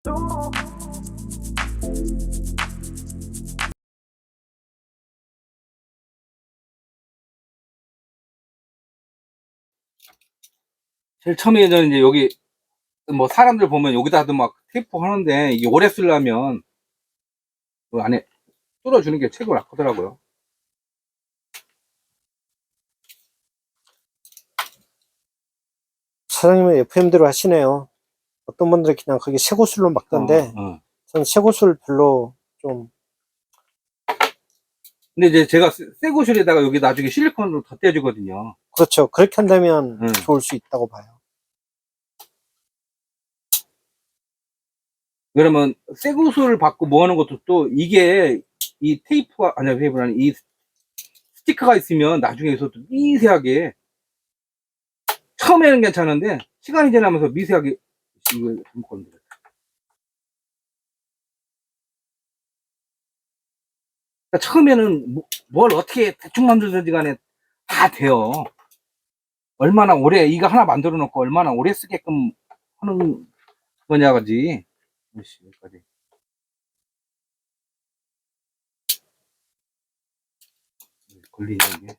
제일 처음에 저는 이제 여기 뭐 사람들 보면 여기다도 막 테이프 하는데 이게 오래 쓰려면 그 안에 뚫어주는 게 최고 낫더라고요. 사장님은 FM대로 하시네요. 어떤 분들은 그냥 거기 쇠고술로 막던데 저는 쇠고술 별로 좀. 근데 이제 제가 쇠고실에다가 여기 나중에 실리콘으로 덧대주거든요. 그렇죠. 그렇게 한다면 좋을 수 있다고 봐요. 그러면 쇠고술 받고 뭐 하는 것도 또 이게 이 테이프가 아니 테이프가 아니 이 스티커가 있으면 나중에서 또 미세하게 처음에는 괜찮은데 시간이 지나면서 미세하게 이걸 건드려. 그러니까 처음에는 뭘 어떻게 대충 만들든지 간에 다 돼요. 얼마나 오래 이거 하나 만들어 놓고 얼마나 오래 쓰게끔 하는 거냐지. 여기까지. 걸리죠 이게.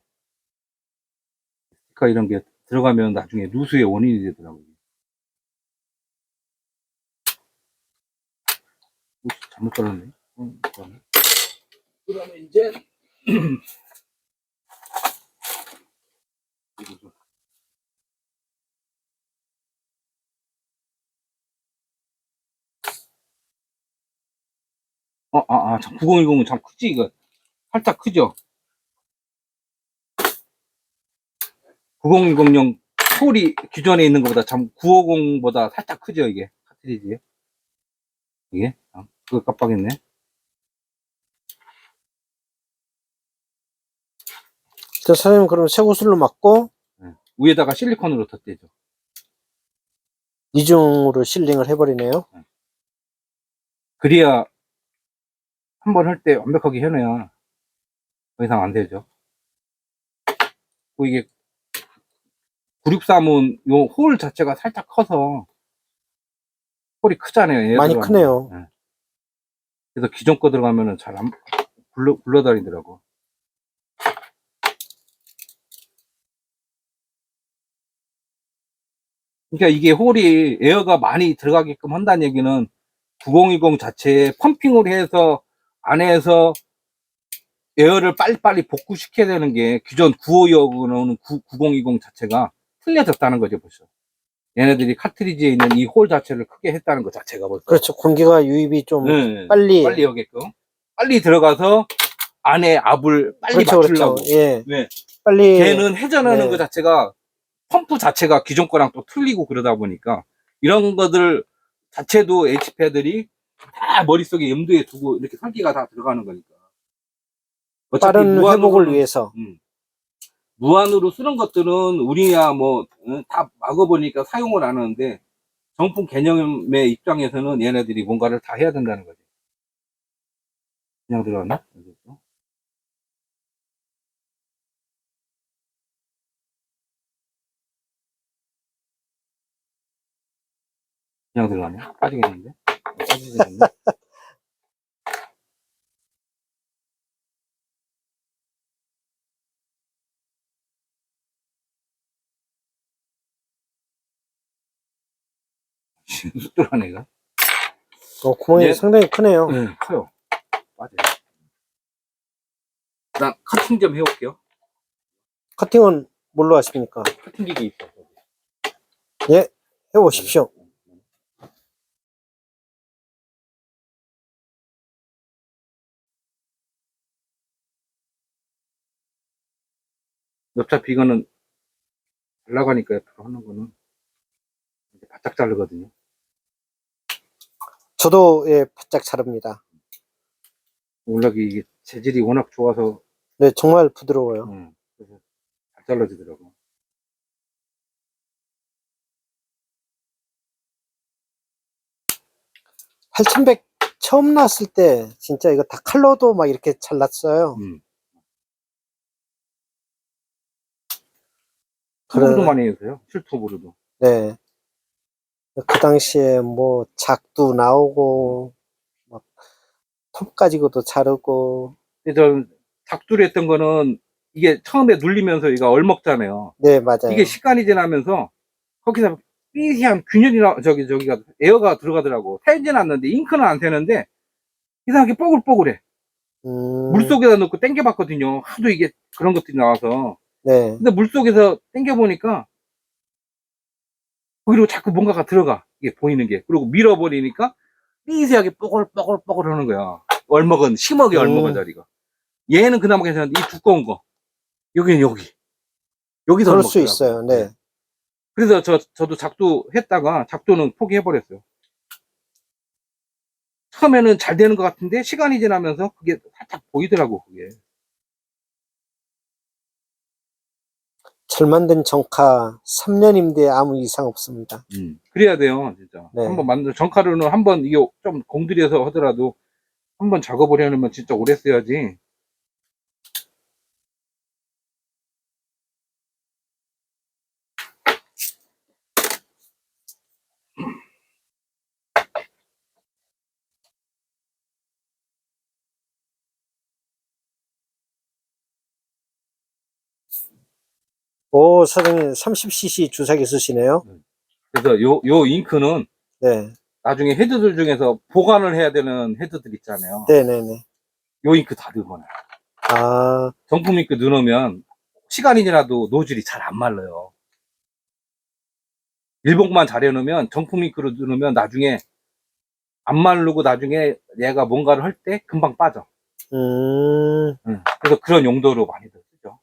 스티커 이런 게 들어가면 나중에 누수의 원인이 되더라고요. 잘못 떨었네. 그러면 이제 참 9010은 참 크지 이거. 살짝 크죠. 9010용 폴이 기존에 있는 것보다 참 950보다 살짝 크죠 이게 카트리지. 이게 그거 깜빡했네. 사장님 그럼 쇠고술로 막고 위에다가 실리콘으로 덧대죠. 이중으로 실링을 해버리네요. 그래야 한 번 할 때 완벽하게 해내야 더 이상 안 되죠. 이게 963은 요 홀 자체가 살짝 커서 홀이 크잖아요. 많이 크네요. 네. 그래서 기존 거 들어가면은 잘 안 굴러다니더라고. 그러니까 이게 홀이 에어가 많이 들어가게끔 한다는 얘기는 9020 자체에 펌핑을 해서 안에서 에어를 빨리빨리 복구시켜야 되는 게 기존 952하고 나오는 9020 자체가 틀려졌다는 거죠 벌써. 얘네들이 카트리지에 있는 이 홀 자체를 크게 했다는 것 자체가 벌써. 그렇죠. 공기가 유입이 좀 빨리 오게끔 빨리 들어가서 안에 압을 빨리 맞추려고. 그렇죠. 예. 네. 빨리 걔는 회전하는 것 자체가 펌프 자체가 기존 거랑 또 틀리고 그러다 보니까 이런 것들 자체도 H패들이 다 머릿속에 염두에 두고 이렇게 설계가 다 들어가는 거니까. 빠른 회복을 위해서. 무한으로 쓰는 것들은 우리야 뭐 다 막아보니까 사용을 안 하는데 정품 개념의 입장에서는 얘네들이 뭔가를 다 해야 된다는 거지. 그냥 들어갔나? 그냥 들어가네? 빠지겠는데? 빠지겠는데? 쑥돌한 애가. 구멍이 상당히 크네요. 네, 커요. 맞아요. 난 커팅 좀 해볼게요. 커팅은 뭘로 하십니까? 커팅 기계 있어. 예, 해보십시오. 어차피 이거는 잘 나가니까 옆으로 하는 거는 이제 바짝 자르거든요. 저도 예, 바짝 자릅니다. 원래 이게 재질이 워낙 좋아서. 네, 정말 부드러워요. 그래서 잘 잘라지더라고. (8100) 처음 나왔을 때 진짜 이거 다 칼로도 막 이렇게 잘랐어요. 투브로도 많이 해서요. 실투브로도. 네. 그 당시에 뭐 작도 나오고 막 톱 가지고도 자르고. 그래서 작두를 했던 거는 이게 처음에 눌리면서 얘가 얼먹잖아요. 네, 맞아요. 이게 시간이 지나면서 거기서 삐시한 균열이나 저기가 에어가 들어가더라고. 새진 않는데 잉크는 안 새는데 이상하게 뽀글뽀글해. 물속에다 넣고 당겨봤거든요. 하도 이게 그런 것들이 나와서. 네. 근데 물속에서 당겨보니까 거기로 자꾸 뭔가가 들어가. 이게 보이는 게. 그리고 밀어버리니까 삐시하게 뽀글뽀글뽀글 하는 거야. 얼먹은, 심하게 얼먹은 자리가. 얘는 그나마 괜찮은데 이 두꺼운 거. 여기는 여기서 그럴 수 얼먹더라고. 있어요. 네. 그래서 저도 작두 했다가 작두는 포기해버렸어요. 처음에는 잘 되는 것 같은데 시간이 지나면서 그게 살짝 보이더라고, 그게. 잘 만든 정카 3년인데 아무 이상 없습니다. 그래야 돼요, 진짜. 네. 한번 정카루는 한번 이게 좀 공들여서 하더라도 한번 작업을 해놓으면 진짜 오래 써야지. 오, 사장님 30cc 주사기 쓰시네요. 그래서 요 잉크는 네. 나중에 헤드들 중에서 보관을 해야 되는 헤드들 있잖아요. 네네네. 요 잉크 다 넣어놔요. 아, 정품 잉크 넣어놓으면 시간이 지나도 노즐이 잘 안 말라요. 일봉만 잘 해놓으면 정품 잉크로 넣으면 나중에 안 마르고 나중에 얘가 뭔가를 할 때 금방 빠져. 그래서 그런 용도로 많이들 쓰죠.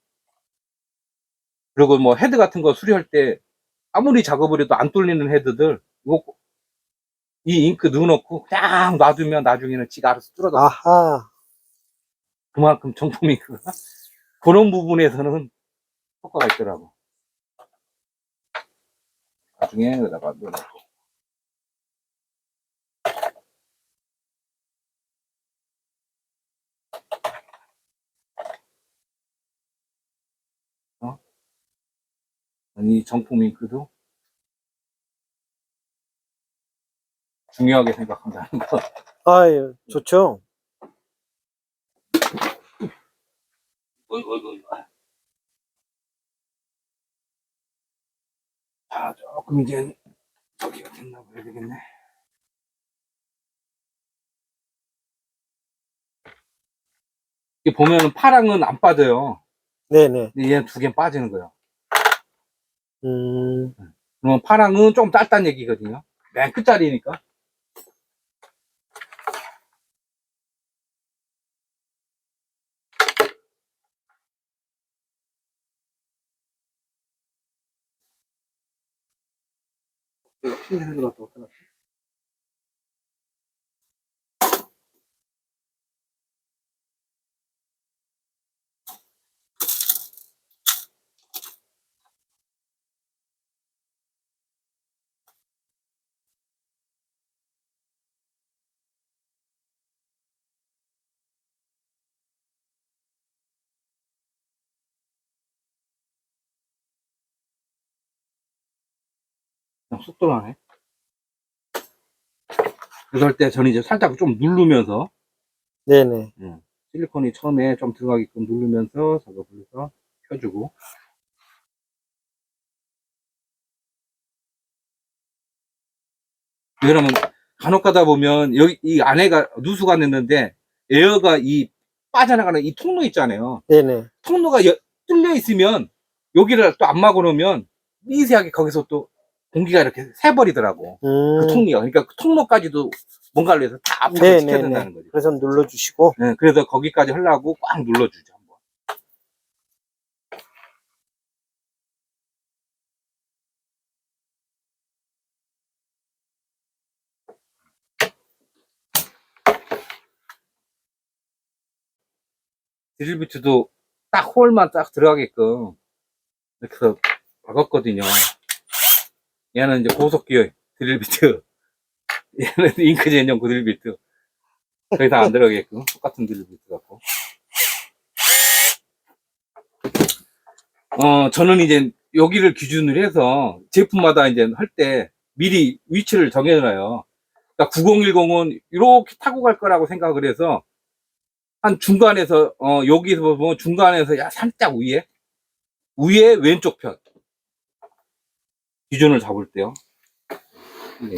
그리고 뭐 헤드 같은 거 수리할 때 아무리 작업을 해도 안 뚫리는 헤드들 이 잉크 넣어놓고 그냥 놔두면 나중에는 지가 알아서 뚫어져. 아하. 그만큼 정품 잉크가 그런 부분에서는 효과가 있더라고. 나중에 여기다가 넣어놓고. 이 정품 잉크도 중요하게 생각한다는 거. 아유, 좋죠. 자, 조금 이제 저기가 됐나 봐야 되겠네. 이게 보면 파랑은 안 빠져요. 네네. 근데 얘는 두 개 빠지는 거예요. 음, 그러면 파랑은 좀 짧다는 얘기거든요. 맨 끝자리니까. 신세를 들어갔다 왔다. 그냥 쑥 들어가네. 그럴 때 저는 이제 살짝 좀 누르면서, 네네. 실리콘이 처음에 좀 들어가게끔 누르면서 작업을 해서 펴주고. 왜냐면 간혹 가다 보면 여기 이 안에가 누수가 냈는데 에어가 이 빠져나가는 이 통로 있잖아요. 네네. 통로가 뚫려 있으면 여기를 또 안 막아 놓으면 미세하게 거기서 또 공기가 이렇게 새버리더라고. 그 통로가. 그러니까 그 통로까지도 뭔가를 해서 다 압착을 시켜야 네네네. 된다는 거죠. 그래서 눌러주시고. 네, 그래서 거기까지 하려고 꽉 눌러주죠. 한번. 드릴비트도 딱 홀만 딱 들어가게끔 이렇게 해서 박았거든요. 얘는 이제 고속기어 드릴비트. 얘는 잉크 전용 드릴비트. 더 이상 안 들어가게끔 똑같은 드릴비트 갖고. 저는 이제 여기를 기준으로 해서 제품마다 이제 할 때 미리 위치를 정해놔요. 그러니까 9010은 이렇게 타고 갈 거라고 생각을 해서 한 중간에서 여기서 보면 중간에서 살짝 위에 왼쪽 편 기준을 잡을 때요. 네.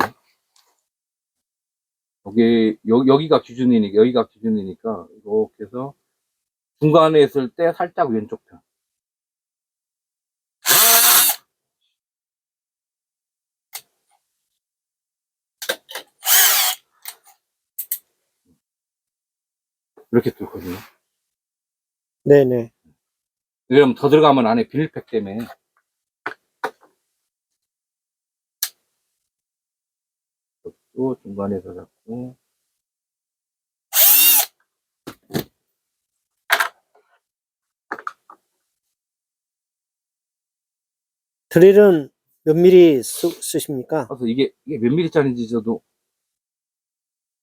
여기가 기준이니까 이렇게 해서 중간에 있을 때 살짝 왼쪽 편. 이렇게 뚫거든요. 네네. 왜냐면 더 들어가면 안에 비닐팩 때문에. 또 중간에서 잡고. 드릴은 몇 미리 쓰십니까? 그래서 이게 몇 미리짜리인지 저도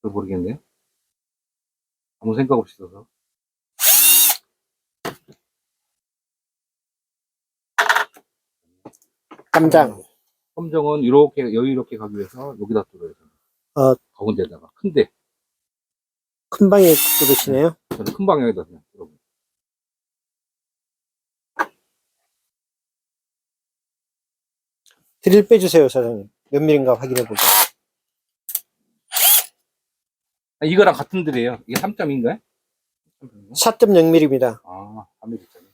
잘 모르겠네요. 아무 생각 없이 써서. 깜장. 검정은 이렇게 여유롭게 가기 위해서 여기다 뚫어요. 가운데다가 큰데 큰 방에 뚫으시네요. 저는 큰 방향에다 그냥 뚫어요. 드릴 빼주세요, 사장님. 몇 미리인가 확인해 보죠. 이거랑 같은 들이에요. 이게 3점인가요? 4.0mm입니다. 아, 3mm짜리.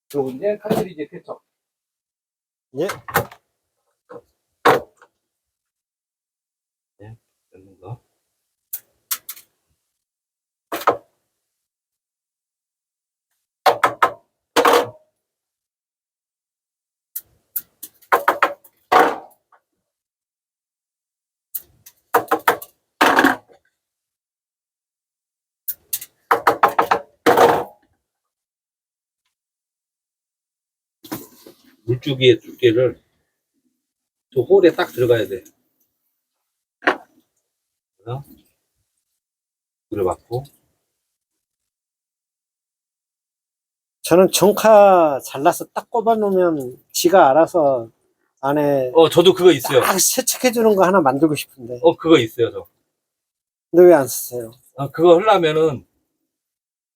그리고 이제 카트리지 세척. 예. 네, 넣는 거. 물줄기의 두께를 저 홀에 딱 들어가야 돼. 그래서 물을 받고. 저는 정카 잘라서 딱 꼽아 놓으면 지가 알아서 안에 저도 그거 있어요. 딱 세척해 주는 거 하나 만들고 싶은데. 그거 있어요, 저. 근데 왜 안 쓰세요? 그거 하려면은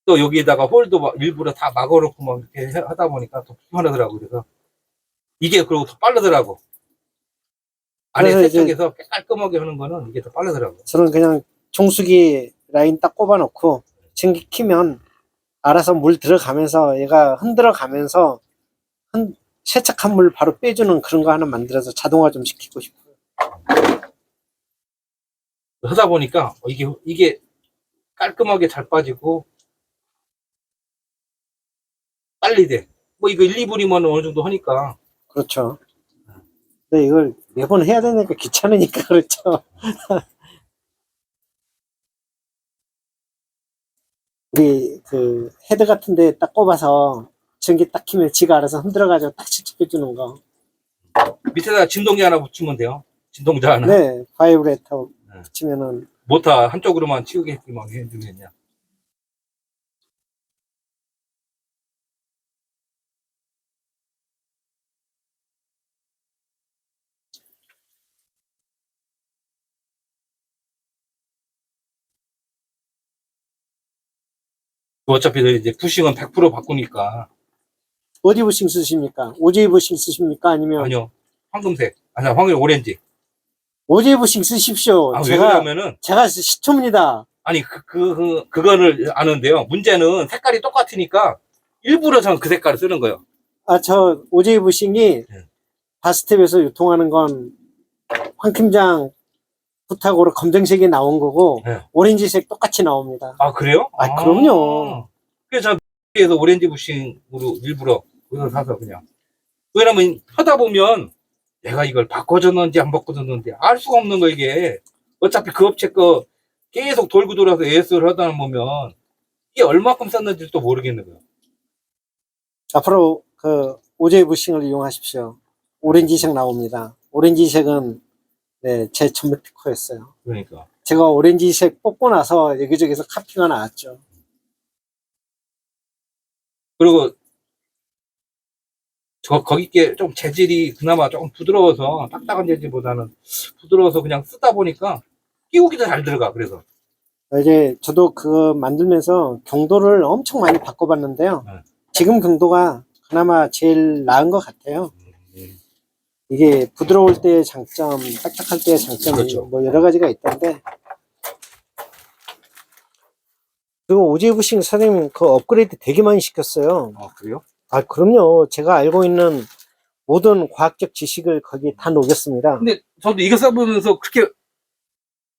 또 여기에다가 홀도 일부러 다 막아놓고 막 이렇게 하다 보니까 더 불편하더라고. 그래서 이게 그리고 더 빠르더라고. 안에 그래서 이제 세척해서 깔끔하게 하는 거는 이게 더 빠르더라고. 저는 그냥 종수기 라인 딱 꼽아 놓고 전기 키면 알아서 물 들어가면서 얘가 흔들어 가면서 세척한 물 바로 빼주는 그런 거 하나 만들어서 자동화 좀 시키고 싶어요. 하다 보니까 이게 깔끔하게 잘 빠지고 빨리 돼. 뭐 이거 1, 2분이면 어느 정도 하니까. 그렇죠. 근데 이걸 매번 해야 되니까 귀찮으니까 그렇죠. 우리 그 헤드 같은 데 딱 꼽아서 전기 딱 키면 지가 알아서 흔들어가지고 딱 세척해 주는 거. 밑에다가 진동기 하나 붙이면 돼요. 진동자 하나. 네, 바이브레이터 네. 붙이면은. 모터 한쪽으로만 치우게만 해주면요. 어차피 이제 부싱은 100% 바꾸니까. 어디 부싱 쓰십니까? OJ 부싱 쓰십니까? 아니면 아니요. 황금색. 황금 오렌지. OJ 부싱 쓰십시오. 왜 제가 그러냐면은, 시초입니다. 아니, 그거를 아는데요. 문제는 색깔이 똑같으니까 일부러 전 그 색깔을 쓰는 거예요. 저 OJ 부싱이 바스텝에서 유통하는 건 황팀장 부탁으로 검정색이 나온 거고 네. 오렌지색 똑같이 나옵니다. 그래요? 그럼요. 그래서 저 에서 오렌지 부싱으로 일부러 그걸 사서 그냥. 왜냐면 하다 보면 내가 이걸 바꿔줬는지 안 바꿔줬는지 알 수가 없는 거 이게. 어차피 그 업체 거 계속 돌고 돌아서 AS를 하다 보면 이게 얼마큼 썼는지 또 모르겠는 거예요. 앞으로 그 OJ 부싱을 이용하십시오. 오렌지색 나옵니다. 오렌지색은 네, 제 전문 특허였어요. 그러니까. 제가 오렌지색 뽑고 나서 여기저기서 카피가 나왔죠. 그리고 거기 게 좀 재질이 그나마 조금 부드러워서 딱딱한 재질보다는 부드러워서 그냥 쓰다 보니까 끼우기도 잘 들어가. 그래서 이제 저도 그거 만들면서 경도를 엄청 많이 바꿔봤는데요. 네. 지금 경도가 그나마 제일 나은 것 같아요. 이게 부드러울 때의 장점, 딱딱할 때의 장점이 그렇죠. 뭐 여러 가지가 있던데. 그리고 오지이 부싱 사장님 그 업그레이드 되게 많이 시켰어요. 아, 그래요? 아, 그럼요. 제가 알고 있는 모든 과학적 지식을 거기 다 녹였습니다. 근데 저도 이거 써보면서 그렇게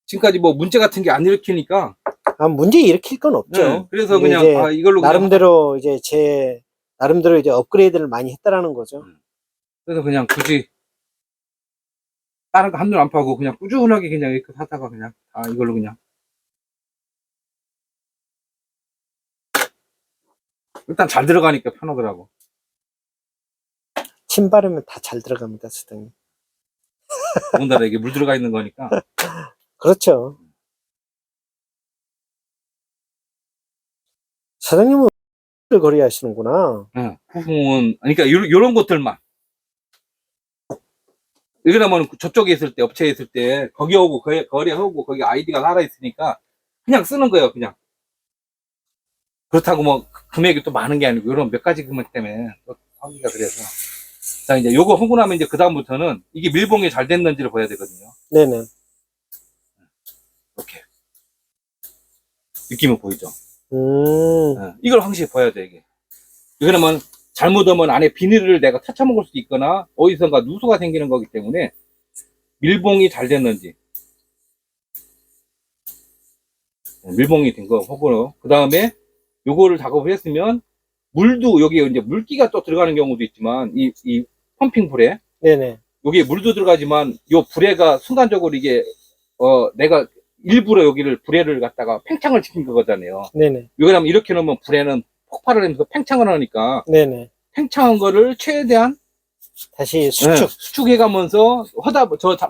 지금까지 뭐 문제 같은 게 안 일으키니까 아, 문제 일으킬 건 없죠. 네, 그래서 이게 그냥 이제 이걸로 그냥 나름대로 이제 나름대로 이제 업그레이드를 많이 했다라는 거죠. 그래서 그냥 굳이 다른 거 한눈 안 파고 그냥 꾸준하게 그냥 이렇게 하다가 그냥 이걸로 그냥 일단 잘 들어가니까 편하더라고. 침 바르면 다 잘 들어갑니다, 사장님. 더군다나 이게 물 들어가 있는 거니까. 그렇죠. 사장님은 을 거리 하시는구나. 부품은 그러니까 요런 것들만. 왜냐면 저쪽에 있을 때 업체에 있을 때 거기하고 거래하고 거기 아이디가 살아 있으니까 그냥 쓰는 거예요. 그냥 그렇다고 뭐 금액이 또 많은 게 아니고 이런 몇 가지 금액 때문에 또 하기가 그래서 자 이제 요거 하고 나면 이제 그 다음부터는 이게 밀봉이 잘 됐는지를 봐야 되거든요. 네네. 이렇게 느낌은 보이죠. 음, 이걸 확실히 봐야 돼 이게. 왜냐면 잘못하면 안에 비닐을 내가 타쳐 먹을 수도 있거나 어디선가 누수가 생기는 거기 때문에 밀봉이 잘 됐는지 밀봉이 된 거 혹은 그 다음에 요거를 작업을 했으면 물도 여기 이제 물기가 또 들어가는 경우도 있지만 이 펌핑 불에 네네. 여기에 물도 들어가지만 요 불에가 순간적으로 이게 내가 일부러 여기를 불에를 갖다가 팽창을 시킨 거잖아요. 네네. 왜냐면 이렇게 놓으면 불에는 폭발을 하면서 팽창을 하니까 네네. 팽창한 거를 최대한 다시 수축. 수축해 가면서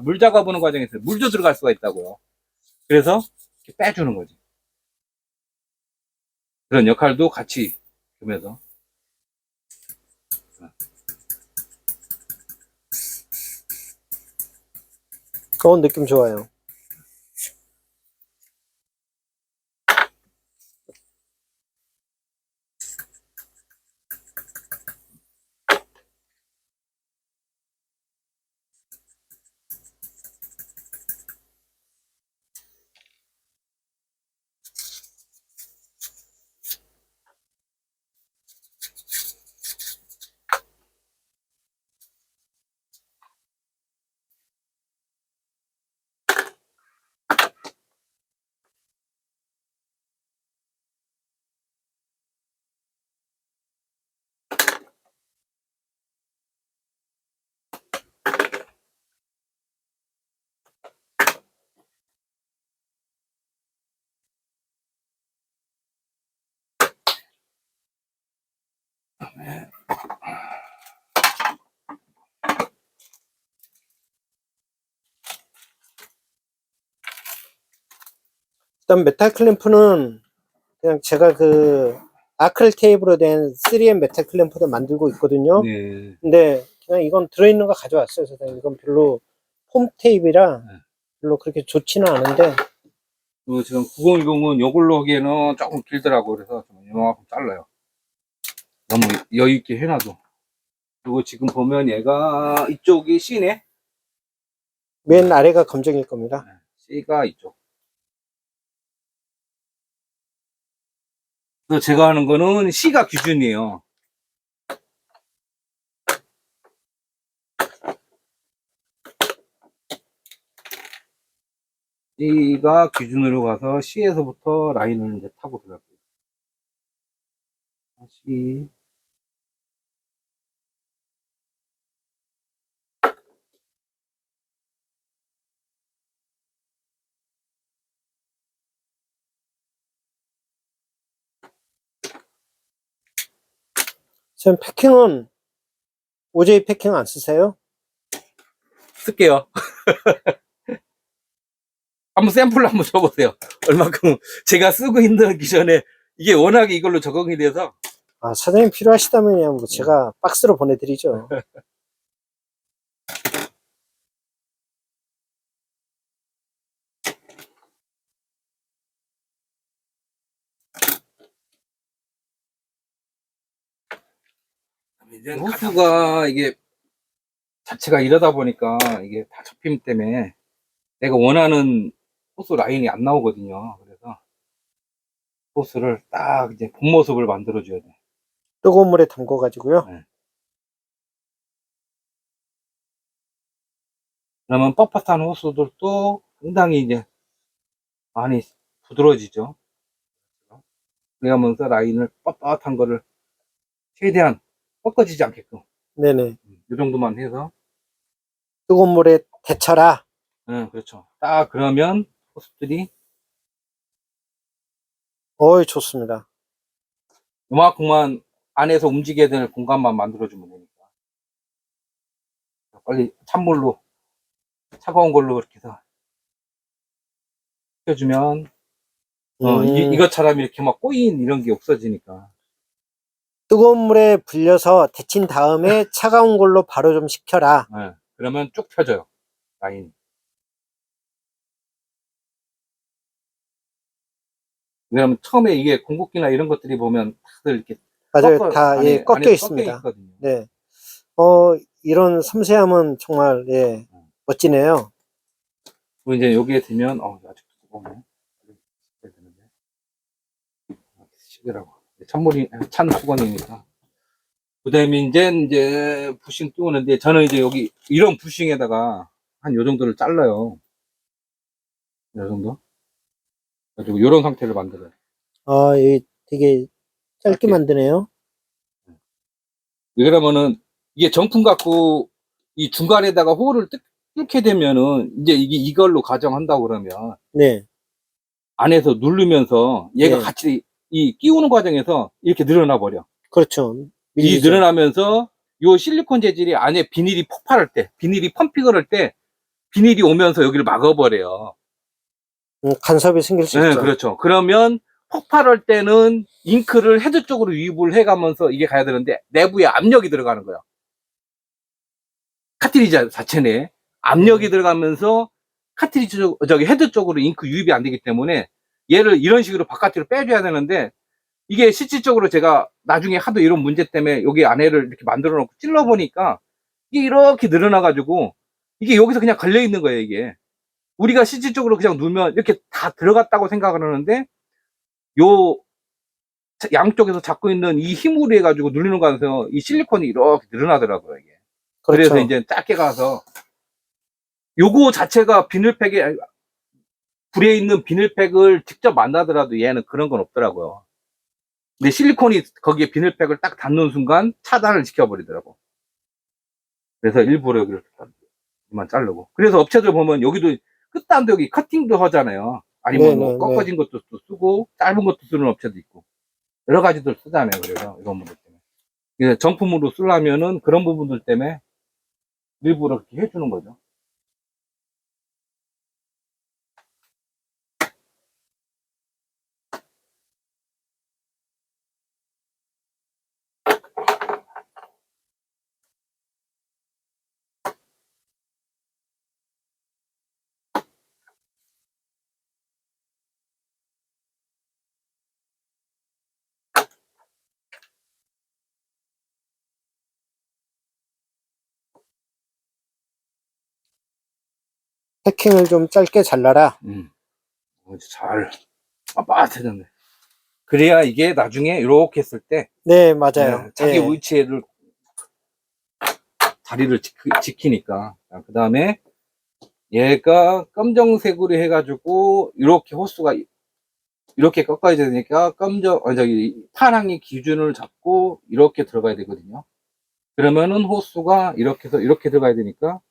물 작업하는 과정에서 물도 들어갈 수가 있다고요. 그래서 이렇게 빼주는 거지. 그런 역할도 같이 하면서 느낌 좋아요. 일단 메탈 클램프는 그냥 제가 그 아크릴 테이프로 된 3M 메탈 클램프도 만들고 있거든요. 네. 근데 그냥 이건 들어있는 거 가져왔어요. 사장님. 이건 별로 폼 테이프라 별로 그렇게 좋지는 않은데. 지금 9010은 요걸로 하기에는 조금 길더라고. 그래서 좀 이만큼 잘라요. 너무 여유있게 해놔도. 그리고 지금 보면 얘가 이쪽이 C네. 맨 아래가 검정일 겁니다. C가 이쪽. 그래서 제가 하는 거는 C가 기준이에요. C가 기준으로 가서 C에서부터 라인을 이제 타고 들어갈게요. C. 선생님, 패킹은 OJ 패킹 안 쓰세요? 쓸게요. 한번 샘플로 한번 줘보세요. 얼마큼 제가 쓰고 있는 기전에 이게 워낙에 이걸로 적응이 돼서. 아, 사장님 필요하시다면요, 뭐 제가 박스로 보내드리죠. 호수가 이게 자체가 이러다 보니까 이게 다 접힘 때문에 내가 원하는 호수 라인이 안 나오거든요. 그래서 호수를 딱 이제 본 모습을 만들어줘야 돼. 뜨거운 물에 담궈가지고요. 네. 그러면 뻣뻣한 호수들도 상당히 이제 많이 부드러워지죠. 그러면서 라인을 뻣뻣한 거를 최대한 꺾어지지 않게끔 네네. 이 정도만 해서. 뜨거운 물에 데쳐라. 그렇죠. 딱 그러면 호수들이 어이, 좋습니다. 요만큼만 안에서 움직여야 될 공간만 만들어주면 되니까. 빨리 찬물로 차가운 걸로 이렇게 해서 켜주면 이것처럼 이렇게 막 꼬인 이런 게 없어지니까. 뜨거운 물에 불려서 데친 다음에 차가운 걸로 바로 좀 식혀라. 그러면 쭉 펴져요, 라인. 왜냐면 처음에 이게 공급기나 이런 것들이 보면 다들 이렇게 맞아요. 꺾어, 다, 예, 꺾여 안에서 있습니다. 있거든요. 네. 이런 섬세함은 정말, 예, 멋지네요. 그리고 이제 여기에 들면, 아직도 뜨거우네. 시계라고. 찬물이, 찬 수건이니까. 그 다음에 이제 부싱 띄우는데, 저는 이제 여기, 이런 부싱에다가 한 요 정도를 잘라요. 요 정도? 그리고 요런 상태를 만들어요. 이 되게 짧게 짧게. 만드네요. 왜 그러면은, 이게 정품 갖고, 이 중간에다가 홀을 뚫게 되면은, 이제 이걸로 가정한다고 그러면, 네. 안에서 누르면서 얘가 네. 같이 이 끼우는 과정에서 이렇게 늘어나 버려. 그렇죠. 이 밀리죠. 늘어나면서 요 실리콘 재질이 안에 비닐이 폭발할 때, 비닐이 펌핑을 할 때, 비닐이 오면서 여기를 막아버려요. 간섭이 생길 수 네, 있죠. 그렇죠. 그러면 폭발할 때는 잉크를 헤드 쪽으로 유입을 해가면서 이게 가야 되는데, 내부에 압력이 들어가는 거예요. 카트리지 자체 내에 압력이 들어가면서 카트리지 저기 헤드 쪽으로 잉크 유입이 안 되기 때문에 얘를 이런 식으로 바깥으로 빼줘야 되는데, 이게 실질적으로 제가 나중에 하도 이런 문제 때문에 여기 안에를 이렇게 만들어 놓고 찔러 보니까 이게 이렇게 늘어나가지고 이게 여기서 그냥 걸려 있는 거예요, 이게. 우리가 실질적으로 그냥 누면 이렇게 다 들어갔다고 생각을 하는데, 요 양쪽에서 잡고 있는 이 힘으로 해가지고 누르는 거라서 이 실리콘이 이렇게 늘어나더라고요, 이게. 그래서 그렇죠. 이제 작게 가서 요거 자체가 비닐팩에, 불에 있는 비닐팩을 직접 만나더라도 얘는 그런 건 없더라고요. 근데 실리콘이 거기에 비닐팩을 딱 닿는 순간 차단을 시켜버리더라고. 그래서 일부러 여기를 만 자르고. 그래서 업체들 보면 여기도 끝단도 여기 커팅도 하잖아요. 아니면 뭐 네네네. 꺾어진 것도 쓰고 짧은 것도 쓰는 업체도 있고 여러 가지들 쓰잖아요. 그래서 이런 부분 때문에. 그래서 정품으로 쓰려면은 그런 부분들 때문에 일부러 그렇게 해주는 거죠. 패킹을 좀 짧게 잘라라. 잘 빳빳해졌네. 그래야 이게 나중에 이렇게 했을 때 네, 맞아요. 자기 예. 위치를 자리를 지키니까. 그 다음에 얘가 검정색으로 해가지고 이렇게 호수가 이렇게 꺾어야 되니까 파랑이 기준을 잡고 이렇게 들어가야 되거든요. 그러면은 호수가 이렇게 해서 이렇게 들어가야 되니까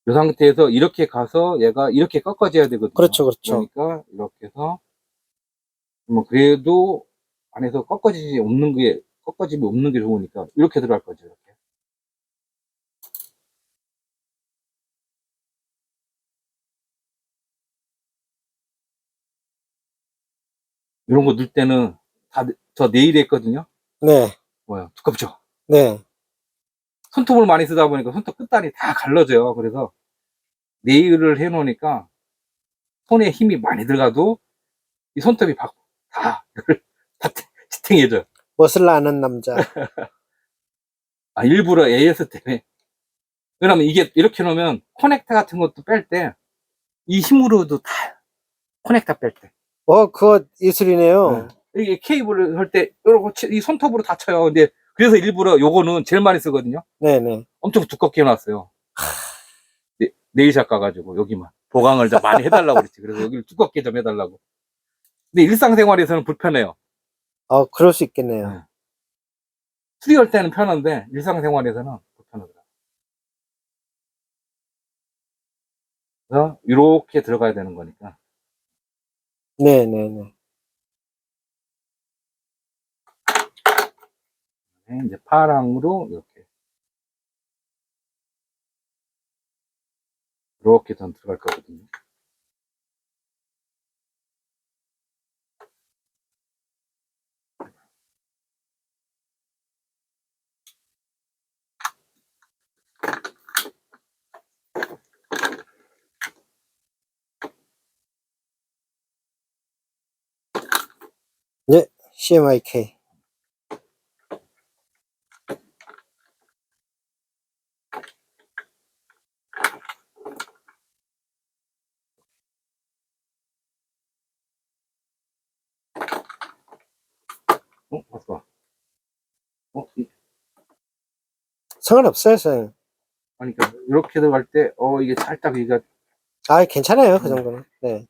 이 상태에서 이렇게 가서 얘가 이렇게 꺾어져야 되거든요. 그렇죠, 그렇죠. 그러니까 이렇게 해서 뭐 그래도 안에서 꺾어짐이 없는 게 좋으니까 이렇게 들어갈 거죠. 이렇게. 이런 거 넣을 때는 다 저 네일에 했거든요. 네, 뭐야, 두껍죠? 네. 손톱을 많이 쓰다 보니까 손톱 끝단이 다 갈라져요. 그래서 네일을 해 놓으니까 손에 힘이 많이 들어가도 이 손톱이 다, 다 지탱해져요. 멋을 아는 남자. 아, 일부러 AS 때문에. 왜냐면 이게 이렇게 놓으면 커넥터 같은 것도 뺄 때 이 힘으로도 다 커넥터 뺄 때. 그거 예술이네요. 이게 케이블을 할 때 이 손톱으로 다 쳐요. 근데 그래서 일부러 요거는 제일 많이 쓰거든요. 네네. 엄청 두껍게 해놨어요. 네일샵 가가지고 여기만 보강을 좀 많이 해달라고 그랬지. 그래서 여기를 두껍게 좀 해달라고. 근데 일상생활에서는 불편해요. 그럴 수 있겠네요. 네. 수리할 때는 편한데 일상생활에서는 불편하더라고요. 그래서 이렇게 들어가야 되는 거니까. 네네네. 이제 파랑으로 이렇게 전 들어갈 거거든요. 네, CMYK. 봤어. 상관없어요, 선생님. 그러니까 이렇게 들어갈 때 이게 살짝 이게 괜찮아요, 그 정도는. 네.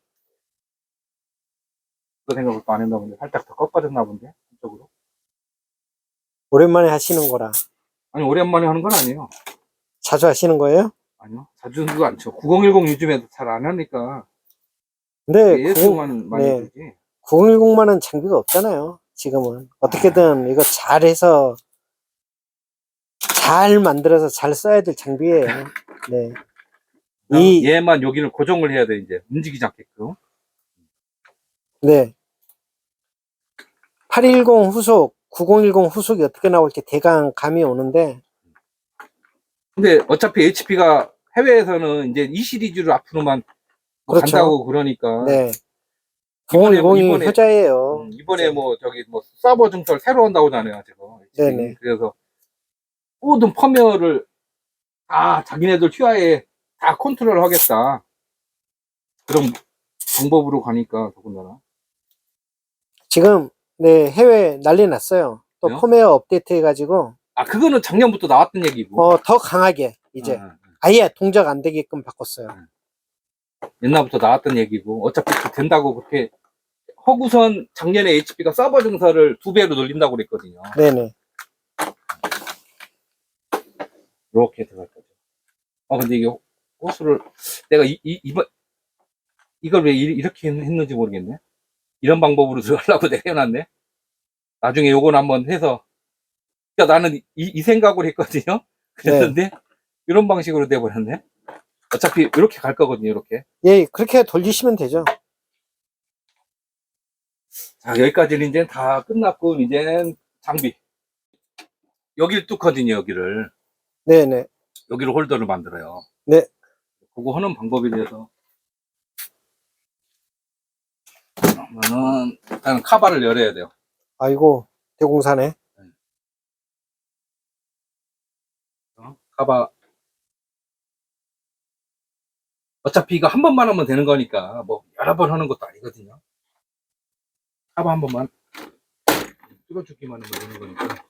그 생각을 안 했나 본데 살짝 더 꺾어졌나 본데 한쪽으로. 오랜만에 하시는 거라. 아니 오랜만에 하는 건 아니에요. 자주 하시는 거예요? 아니요, 자주도 않죠. 9010 요즘에도 잘 안 하니까 근데 AS만 많이 네. 들지. 9010만은 장비가 없잖아요, 지금은. 어떻게든 이거 잘해서, 잘 만들어서 잘 써야 될 장비예요. 네. 얘만 여기를 고정을 해야 돼. 이제 움직이지 않게끔. 네. 810 후속, 9010 후속이 어떻게 나올지 대강 감이 오는데, 근데 어차피 HP가 해외에서는 이제 이 시리즈를 앞으로만 뭐 그렇죠. 간다고 그러니까. 네. 이번에 9010이 효자예요. 이번에 뭐 저기 뭐 서버 증설 새로 한다고 하잖아요, 지금. 네네. 그래서 모든 펌웨어를 다 자기네들 휘하에 다 컨트롤 하겠다. 그런 방법으로 가니까 더군다나. 지금, 네, 해외 난리 났어요. 또 그래요? 펌웨어 업데이트 해가지고, 아, 그거는 작년부터 나왔던 얘기고. 더 강하게, 이제. 아, 아예 동작 안 되게끔 바꿨어요. 옛날부터 나왔던 얘기고. 어차피 된다고 그렇게 허구선 작년에 HP가 서버 증설을 2배로 늘린다고 그랬거든요. 네네. 이렇게 들어갈 거죠. 근데 이게 호수를 내가 이걸 왜 이렇게 했는지 모르겠네. 이런 방법으로 들어가려고 내가 해놨네. 나중에 요건 한번 해서. 그러니까 나는 이 생각을 했거든요. 그랬는데 이런 방식으로 돼버렸네. 어차피 이렇게 갈 거거든요. 이렇게. 예, 그렇게 돌리시면 되죠. 자, 여기까지는 이제 다 끝났고 이제 장비. 여기를 뚫거든요. 여기를 네네. 홀더를 만들어요. 네. 그거 하는 방법에 대해서 그러면은 일단 카바를 열어야 돼요. 아이고, 대공사네. 카바. 어차피 이거 한 번만 하면 되는 거니까 뭐 여러 번 하는 것도 아니거든요. 카바 한 번만 뚫어주기만 하면 되는 거니까.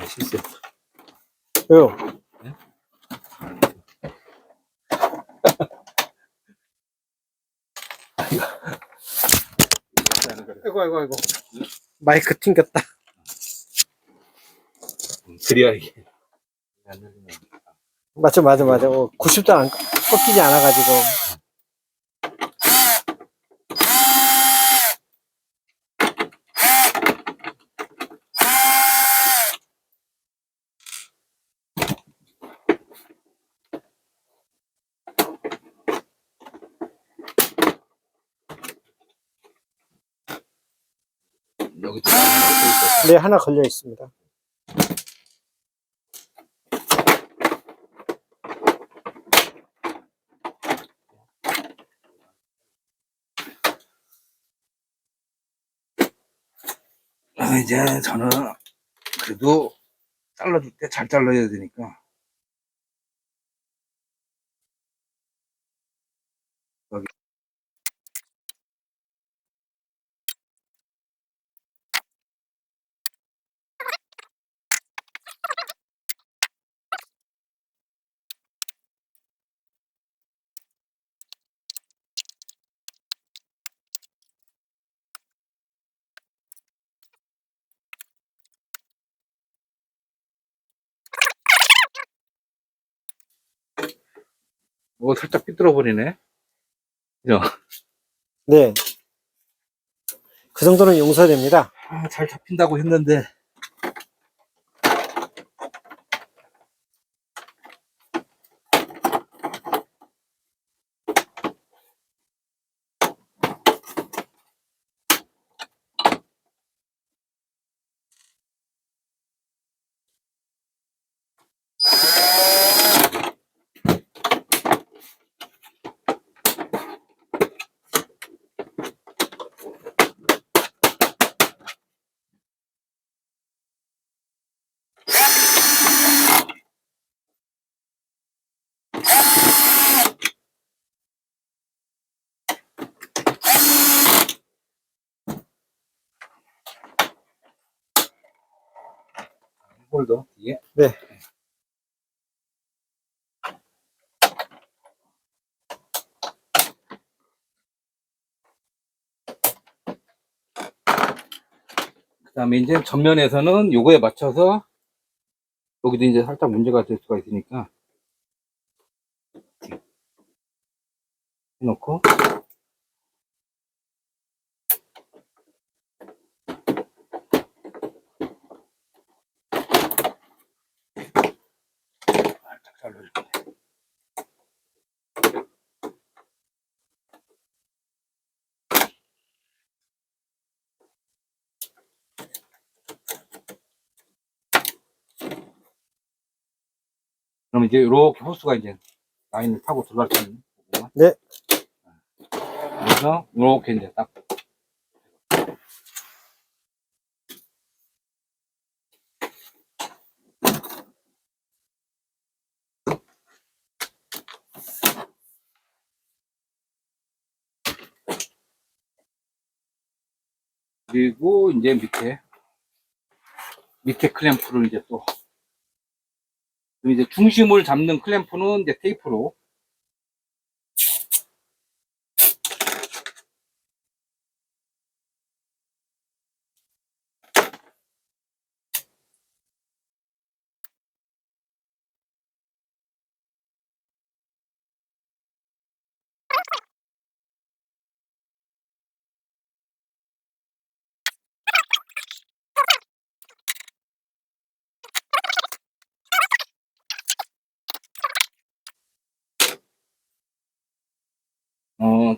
실수. 왜요? 네? 아이고. 마이크 튕겼다. 그래야 이게 안 열리네. 맞아. 90도 안, 꺾이지 않아가지고. 여기도 있어요. 네, 하나 걸려 있습니다. 이제 저는 그래도 잘라줄 때 잘 잘라야 되니까 여기 뭐 살짝 삐뚤어 버리네. 그죠? 네. 그 정도는 용서됩니다. 아, 잘 잡힌다고 했는데 홀더 이게 네. 그다음에 이제 전면에서는 요거에 맞춰서 여기도 이제 살짝 문제가 될 수가 있으니까 해놓고 살짝 잘라줄게. 그럼 이제 이렇게 호스가 이제 라인을 타고 들어갈 거거든요. 네. 그래서 이렇게 이제 딱 그리고 이제 밑에 클램프를 이제 또 이제 중심을 잡는 클램프는 이제 테이프로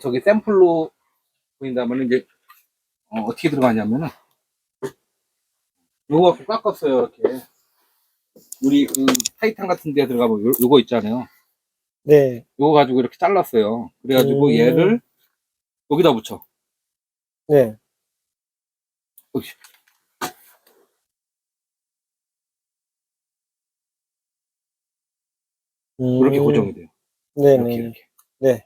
저기 샘플로 보인다면 이제 어떻게 들어가냐면은 요거 갖고 깎았어요. 이렇게 우리 그 타이탄 같은 데 들어가면 요거 있잖아요. 네. 요거 가지고 이렇게 잘랐어요. 그래가지고 얘를 여기다 붙여. 네. 여기. 그렇게 고정이 돼요. 네네. 이렇게. 네.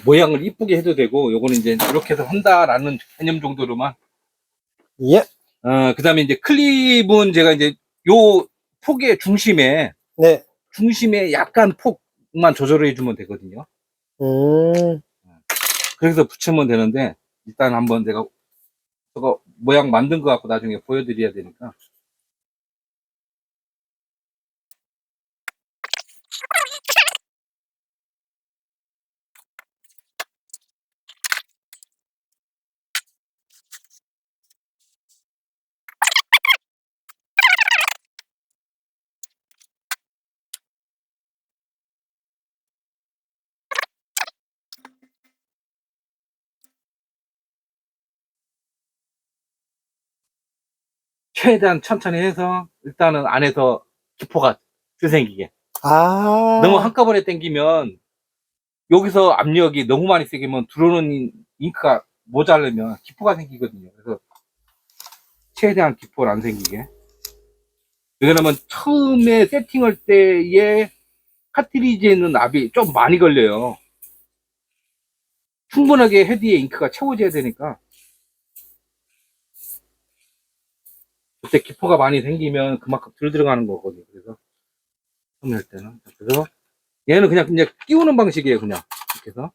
모양을 이쁘게 해도 되고 요거는 이제 이렇게 해서 한다라는 개념 정도로만. 예. 그 다음에 이제 클립은 제가 이제 요 폭의 네. 중심에 약간 폭만 조절해 주면 되거든요. 음. 그래서 붙이면 되는데, 일단 한번 내가 저거 모양 만든 거 갖고 나중에 보여드려야 되니까. 최대한 천천히 해서 일단은 안에서 기포가 덜 생기게. 너무 아, 한꺼번에 당기면 여기서 압력이 너무 많이 세기면 들어오는 잉크가 모자르면 기포가 생기거든요. 그래서 최대한 기포를 안 생기게. 왜냐면 처음에 세팅할 때에 카트리지에는 납이 좀 많이 걸려요. 충분하게 헤드에 잉크가 채워져야 되니까 그때 기포가 많이 생기면 그만큼 덜 들어가는 거거든요. 그래서 처음에 할 때는. 그래서 얘는 그냥 끼우는 방식이에요. 그냥 이렇게 해서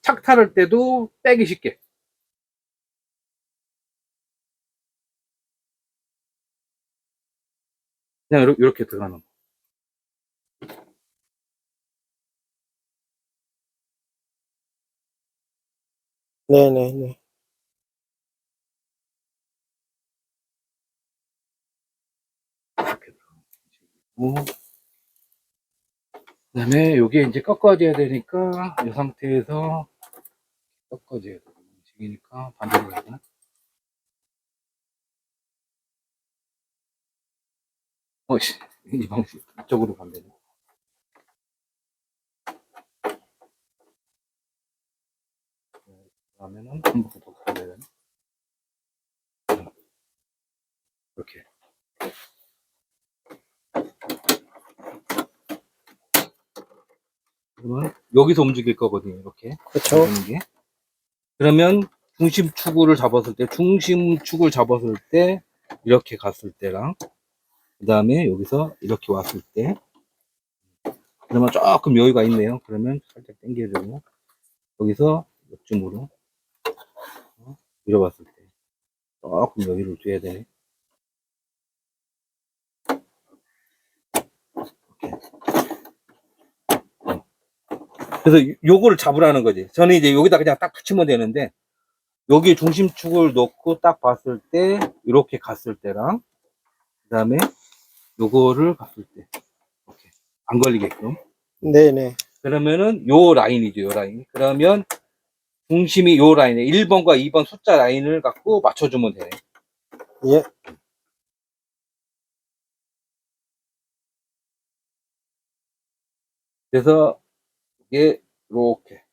착탈할 때도 빼기 쉽게. 그냥 이렇게 들어가는 거. 네네네. 이렇게 들어가고. 그다음에 요게 이제 꺾어져야 되니까 이 상태에서 꺾어져야 되는 방식이니까 반대로 해야 되나? 씨, 이 방식 이쪽으로 반대로. 그러면은 한번 더 꺾어야 되나? 이렇게. 그러면 여기서 움직일 거거든요. 이렇게. 그렇죠. 움직이는 게. 그러면 중심축을 잡았을 때 이렇게 갔을 때랑 그 다음에 여기서 이렇게 왔을 때 그러면 조금 여유가 있네요. 그러면 살짝 당겨주고 여기서 옆쯤으로 밀어봤을 때 조금 여유를 줘야 되네. 그래서 요거를 잡으라는 거지. 저는 이제 여기다 그냥 딱 붙이면 되는데 여기 중심축을 놓고 딱 봤을 때 이렇게 갔을 때랑 그 다음에 요거를 봤을 때 이렇게 안 걸리게끔. 네네. 그러면은 요 라인이죠. 요 라인. 그러면 중심이 요 라인에 1번과 2번 숫자 라인을 갖고 맞춰주면 되네. 예. 그래서 이게 이렇게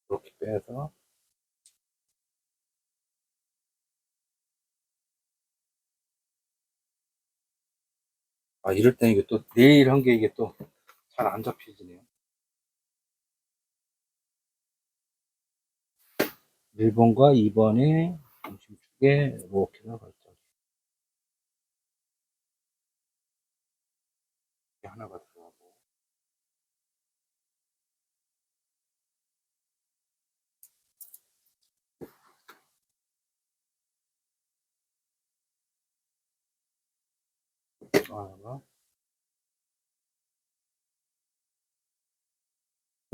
이렇게 빼서 이럴 때 이게 또 내일 한 게 이게 또 잘 안 잡히지네요. 1번과 2번의 중심축에 이렇게 나가죠. 이렇게 하나가 들어가고 하나가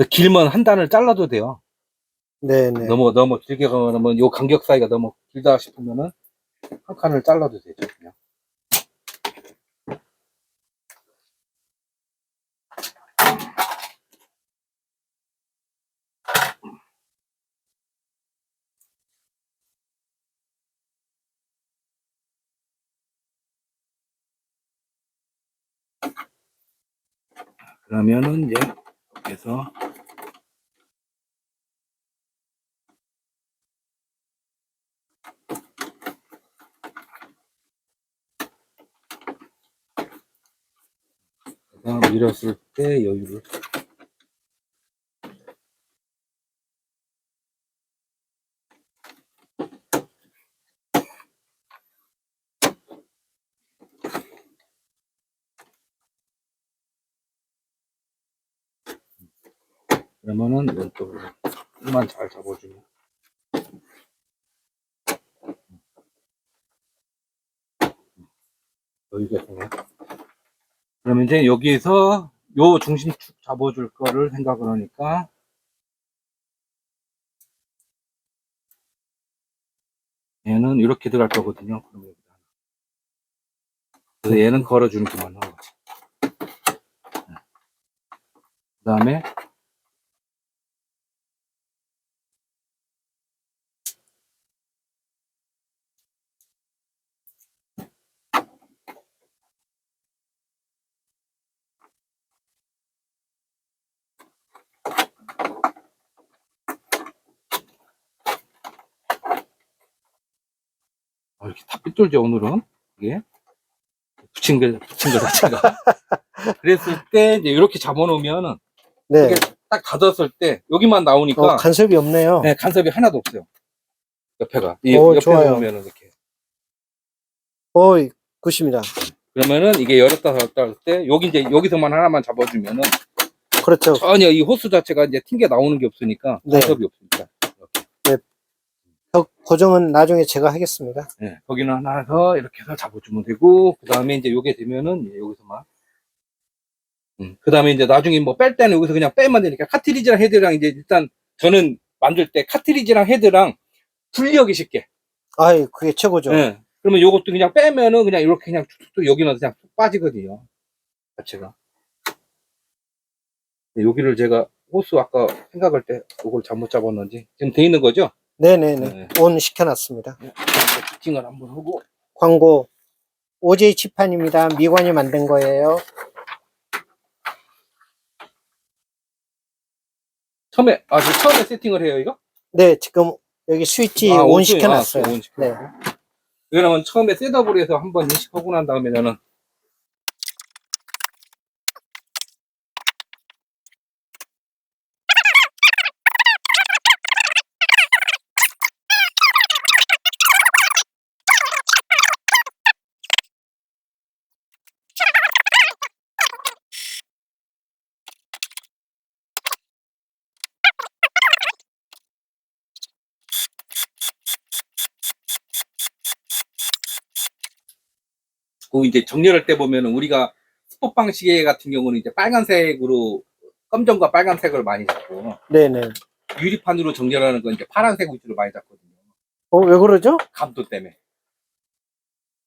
길면 한 단을 잘라도 돼요. 네네. 너무 길게 가면 요 간격 사이가 너무 길다 싶으면은 한 칸을 잘라도 되죠. 그냥. 그러면은 이제 이렇게 해서 밀었을 때 여유를 그러면은 왼쪽으로 힘만 잘 잡아주면. 여기가 되네. 그러면 이제 여기에서 요 중심축 잡아줄 거를 생각을 하니까 얘는 이렇게 들어갈 거거든요. 그러면 여기다. 그래서 얘는 걸어주는 기만 하는 거지. 그 다음에 이렇게 다 삐뚤죠, 오늘은. 이게. 붙인 거 자체가. 그랬을 때, 이제 이렇게 잡아놓으면은, 네. 이게 딱 닫았을 때, 여기만 나오니까, 간섭이 없네요. 네, 간섭이 하나도 없어요. 옆에가. 이 오, 옆에 좋아요. 보면은 이렇게. 굿입니다. 그러면은 이게 열었다 닫았다 할 때, 여기 이제, 여기서만 하나만 잡아주면은, 그렇죠. 전혀 이 호스 자체가 이제 튕겨 나오는 게 없으니까, 네. 간섭이 없으니까. 벽 고정은 나중에 제가 하겠습니다. 네, 거기는 하나 해서 이렇게 해서 잡아주면 되고, 그 다음에 이제 요게 되면은, 여기서만. 그 다음에 이제 나중에 뭐 뺄 때는 여기서 그냥 빼면 되니까, 카트리지랑 헤드랑 이제 일단, 저는 만들 때 카트리지랑 헤드랑 분리하기 쉽게. 그게 최고죠. 네. 그러면 요것도 그냥 빼면은 그냥 이렇게 그냥 툭툭 여기는 그냥 툭 빠지거든요. 자체가. 여기를 제가 호스 아까 생각할 때 이걸 잘못 잡았는지. 지금 돼 있는 거죠? 네네네. 네. 온 시켜놨습니다. 피팅을 한번 하고. 광고. OJ 칠판입니다. 미관이 만든 거예요. 처음에 세팅을 해요, 이거? 네, 지금 여기 스위치 온 시켜놨어요. 온 시켜놨어요. 네. 그러면 처음에 셋업을 해서 한번 인식하고 난 다음에 저는 그 이제 정렬할 때 보면은 우리가 스포방 시계 같은 경우는 이제 빨간색으로 검정과 빨간색을 많이 잡고 네네. 유리판으로 정렬하는 건 이제 파란색 위주로 많이 잡거든요. 왜 그러죠? 감도 때문에.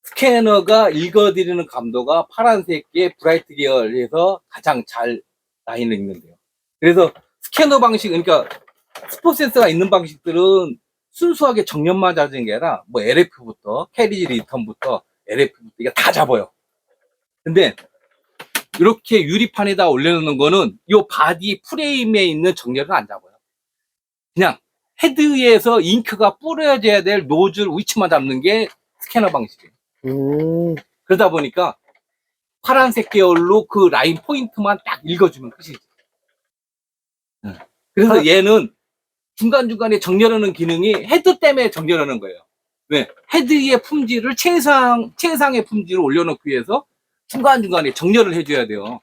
스캐너가 읽어드리는 감도가 파란색의 브라이트 계열에서 가장 잘 라인을 읽는데요. 그래서 스캐너 방식, 그러니까 스포 센서가 있는 방식들은 순수하게 정렬만 잡는 게 아니라 뭐 LF부터 캐리지 리턴부터 LF부터 이게 다 잡아요. 근데 이렇게 유리판에다 올려놓는 거는 이 바디 프레임에 있는 정렬은 안 잡아요. 그냥 헤드에서 잉크가 뿌려져야 될 노즐 위치만 잡는 게 스캐너 방식이에요. 그러다 보니까 파란색 계열로 그 라인 포인트만 딱 읽어주면 끝이지. 그래서 얘는 중간중간에 정렬하는 기능이 헤드 때문에 정렬하는 거예요. 왜? 헤드의 품질을 최상의 품질을 올려놓기 위해서 중간중간에 정렬을 해줘야 돼요.